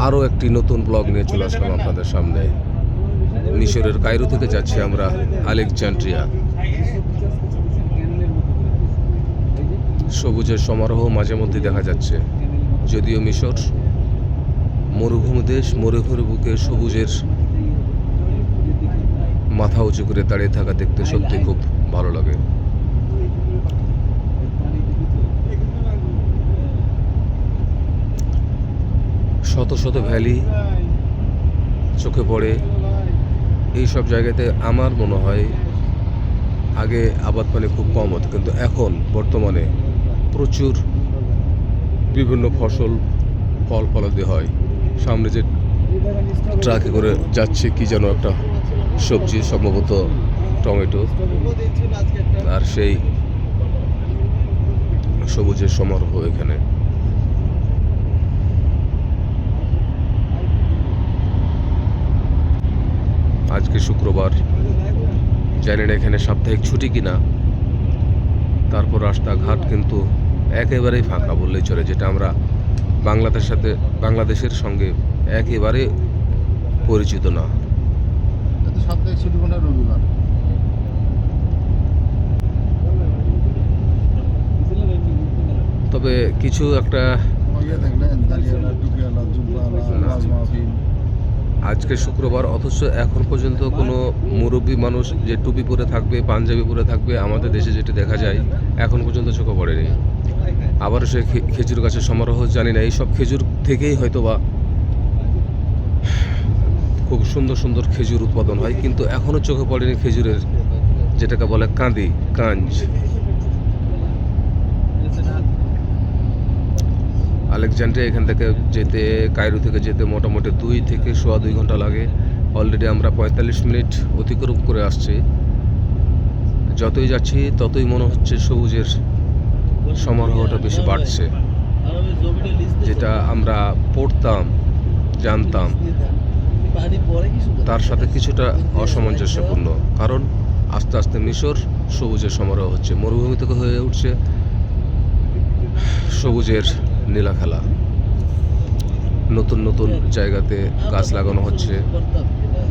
আরও একটি নতুন ব্লগ নিয়ে চলে আসলাম আপনাদের সামনে। মিশরের কায়রো থেকে যাচ্ছি আমরা আলেকজান্দ্রিয়া। সবুজের সমারোহ মাঝে মধ্যে দেখা যাচ্ছে। যদিও মিশর মরুভূমি দেশ, মরুভূমির বুকে সবুজের মাথা উঁচু করে দাঁড়িয়ে থাকা দেখতে সত্যি খুব ভালো লাগে। শত শত ভ্যালি চোখে পড়ে। এই সব জায়গাতে আমার মনে হয় আগে আবাদ পানি খুব কম হতো, কিন্তু এখন বর্তমানে প্রচুর বিভিন্ন ফসল ফল ফলাতে হয়। সামনে যে ট্রাকে করে যাচ্ছে কি যেন একটা সবজি, সম্ভবত টমেটো, আর সেই সবুজের সমারোহ এখানে। আজকে শুক্রবার, জানি না এখানে সাপ্তাহিক ছুটি কিনা। তারপর রাস্তাঘাট কিন্তু একেবারেই ফাঁকা বললেই চলে, যেটা আমরা বাংলাদেশের সঙ্গে একেবারে পরিচিত না। সাপ্তাহিক ছুটি কোনো রবিবার। তবে কিছু একটা আজকে শুক্রবার, অথচ এখন পর্যন্ত কোনো মুরব্বী মানুষ যে টুপি পরে থাকবে, পাঞ্জাবি পরে থাকবে আমাদের দেশে যেটা দেখা যায়, এখন পর্যন্ত চোখে পড়েনি। আবারও সে খেজুর গাছের সমারোহ, জানি না এইসব খেজুর থেকেই হয়তো বা খুব সুন্দর সুন্দর খেজুর উৎপাদন হয়, কিন্তু এখনও চোখে পড়েনি খেজুরের যেটাকে বলে কাঞ্জ। আলেকজান্দ্রিয়া এখান থেকে যেতে, কায়রো থেকে যেতে মোটামুটি 2 থেকে 2.25 ঘন্টা লাগে। অলরেডি আমরা 45 মিনিট অতিক্রম করে আসছি। যতই যাচ্ছি ততই মনে হচ্ছে সবুজের সমারোহটা বেশি বাড়ছে। যেটা আমরা পড়তাম, জানতাম, তার সাথে কিছুটা অসামঞ্জস্যপূর্ণ। কারণ আস্তে আস্তে মিশর সবুজের সমারোহ হচ্ছে, মরুভূমি থেকে হয়ে উঠছে সবুজের নীলা খেলা। নতুন নতুন জায়গাতে গাছ লাগানো হচ্ছে,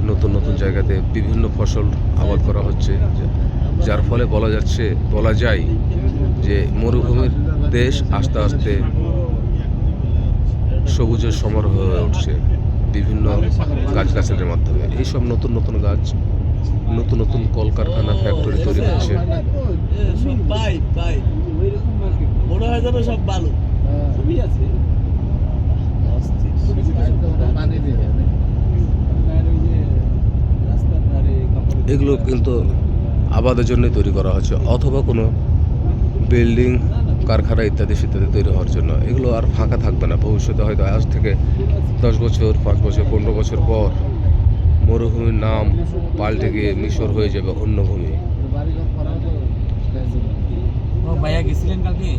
নতুন নতুন জায়গাতে বিভিন্ন ফসল আবাদ করা হচ্ছে, যার ফলে বলা যায় যে মরুভূমির দেশ আস্তে আস্তে সবুজের সমারোহ হয়ে উঠছে বিভিন্ন গাছগাছালির মাধ্যমে। এইসব নতুন নতুন গাছ, নতুন নতুন কলকারখানা, ফ্যাক্টরি তৈরি হচ্ছে। এগুলো কিন্তু আবাদের জন্য তৈরি করা হচ্ছে, অথবা কোনো বিল্ডিং, কারখানা ইত্যাদি তৈরি হওয়ার জন্য। এগুলো আর ফাঁকা থাকবে না ভবিষ্যতে। হয়তো আজ থেকে 10 বছর, 5 বছর, 15 বছর পর মরুভূমির নাম পাল্টে গিয়ে মিশর হয়ে যাবে অন্য ভূমি। ভাইয়া গেছিলেন কালকে?